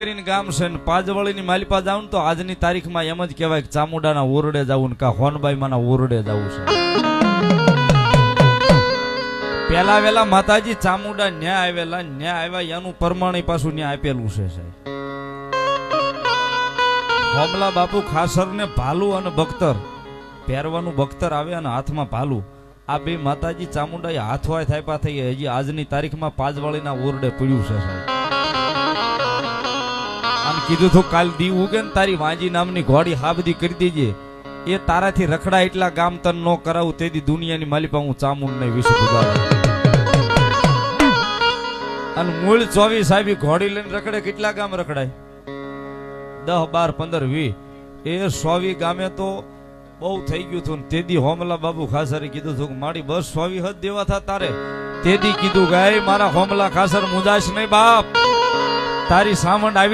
ગામ છે ને પાજવળીની માલિપા જાવ ને તો આજની તારીખમાં એમ જ કહેવાય કે ચામુંડાના ઓરડે જવું ને કા હોનબાઈ માના ઓરડે જવું છે. પેલા વેલા માતાજી ચામુંડા ન્યા આવ્યા એનું પ્રમાણે પાછું ન્યા આપેલું છે સાહેબ. હોમલા બાપુ ખાસર ને ભાલુ અને બખ્તર પહેરવાનું બખ્તર આવે અને હાથમાં ભાલુ, આ બે માતાજી ચામુંડા હાથવાય થાપ્યા થઈ હજી આજની તારીખમાં પાજવાળીના ઓરડે પડ્યું છે સાહેબ. આમ કીધું તો કાલ દી ઉગે ને તારી વાંજી નામની ઘોડી હાબદી કરી દેજે, એ તારાથી રખડા એટલા ગામ તન નો કરાવું તેથી દુનિયાની માલિપા હું ચામુંડ ને વિશે ગુજારું. અને મૂળ 24 સાહેબ ઘોડી લઈને રખડે કેટલા ગામ રખડાય? 10, 12, 15, 20 એ 100 ગામે તો બહુ થઈ ગયું હતું. તેદી હોમલા બાબુ ખાસરે કીધું હતું કે મારી બસ 100 હદ દેવા થા તારે. તેદી કીધું કે મારા હોમલા ખાસર મુજાશ નહીં બાપ, તારી સામંડ આવી